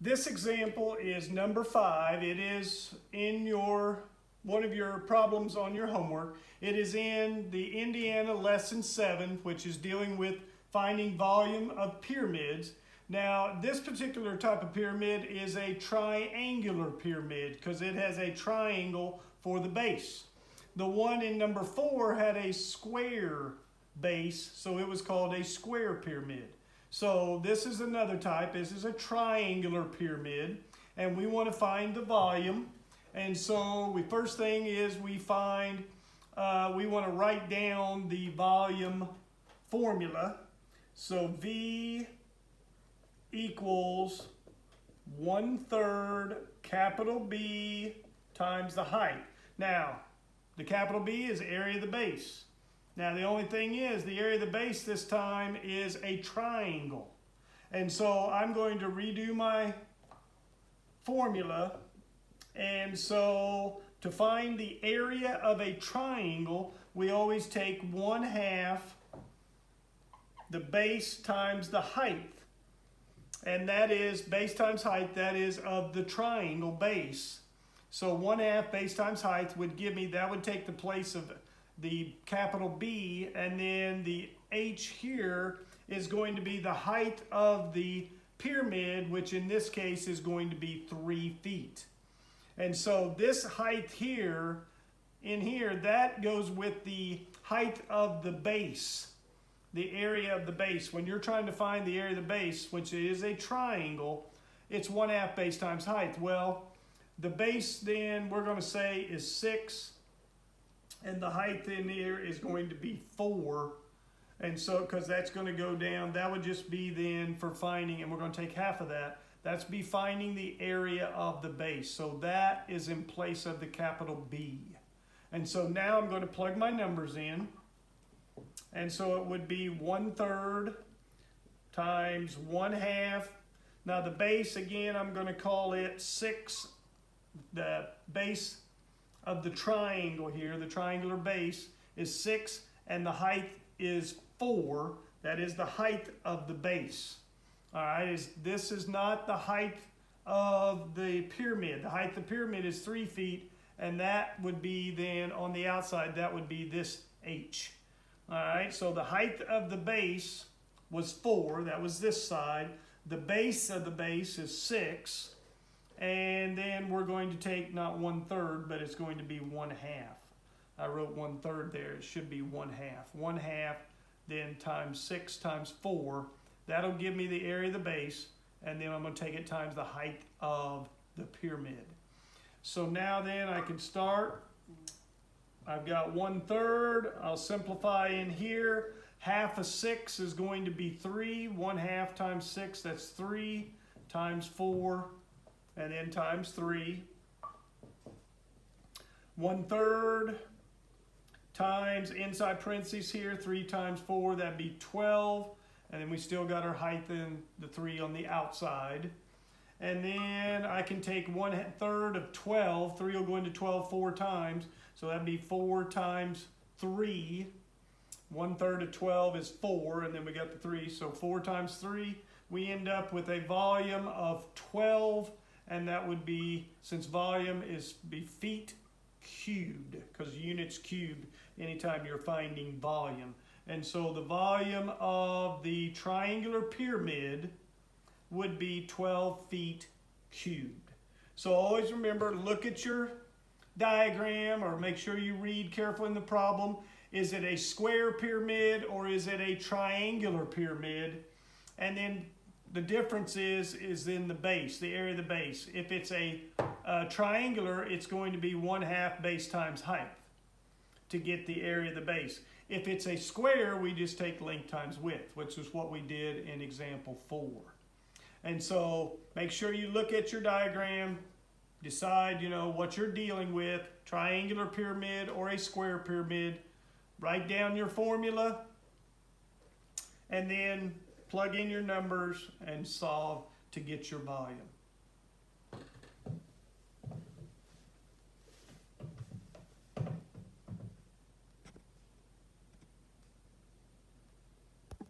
This example is number 5. It is in one of your problems on your homework. It is in the Indiana Lesson 7, which is dealing with finding volume of pyramids. Now, this particular type of pyramid is a triangular pyramid because it has a triangle for the base. The one in number 4 had a square base, so it was called a square pyramid. So this is another type. This is a triangular pyramid, and we want to find the volume. And so first thing is we want to write down the volume formula. So V equals 1/3 capital B times the height. Now, the capital B is area of the base. Now, the only thing is the area of the base this time is a triangle. And so I'm going to redo my formula. And so to find the area of a triangle, we always take 1/2 the base times the height. And that is base times height, that is of the triangle base. So 1/2 base times height would give me, that would take the place of the capital B, and then the H here is going to be the height of the pyramid, which in this case is going to be 3 feet. And so this height here, in here, that goes with the height of the base, the area of the base. When you're trying to find the area of the base, which is a triangle, it's 1/2 base times height. Well, the base then we're going to say is 6, and the height in here is going to be 4. And so, because that's going to go down, that would just be then for finding, and we're going to take half of that. That's be finding the area of the base. So that is in place of the capital B. And so now I'm going to plug my numbers in. And so it would be 1/3 times 1/2. Now the base, again, I'm going to call it 6. The base of the triangle here, the triangular base, is 6, and the height is 4. That is the height of the base. All right, this is not the height of the pyramid. The height of the pyramid is 3 feet, and that would be then on the outside, that would be this H. All right, so the height of the base was 4. That was this side. The base of the base is 6. And then we're going to take not 1/3, but it's going to be 1/2. I wrote 1/3 there. It should be 1/2. 1/2 then times 6 times 4. That'll give me the area of the base. And then I'm going to take it times the height of the pyramid. So now then I can start. I've got 1/3. I'll simplify in here. Half of 6 is going to be 3. 1/2 times 6, that's 3 times 4. And then times 3. 1/3 times inside parentheses here, 3 times 4, that'd be 12. And then we still got our height in the 3 on the outside. And then I can take 1/3 of 12. 3 will go into 12 4 times. So that'd be 4 times 3. 1/3 of 12 is 4, and then we got the 3. So 4 times 3, we end up with a volume of 12. And that would be, since volume is feet cubed, because units cubed anytime you're finding volume. And so the volume of the triangular pyramid would be 12 feet cubed. So always remember, look at your diagram, or make sure you read carefully in the problem. Is it a square pyramid or is it a triangular pyramid? And then the difference is in the base, the area of the base. If it's a triangular, it's going to be 1/2 base times height to get the area of the base. If it's a square, we just take length times width, which is what we did in example 4. And so make sure you look at your diagram, decide, what you're dealing with, triangular pyramid or a square pyramid. Write down your formula, and then plug in your numbers and solve to get your volume.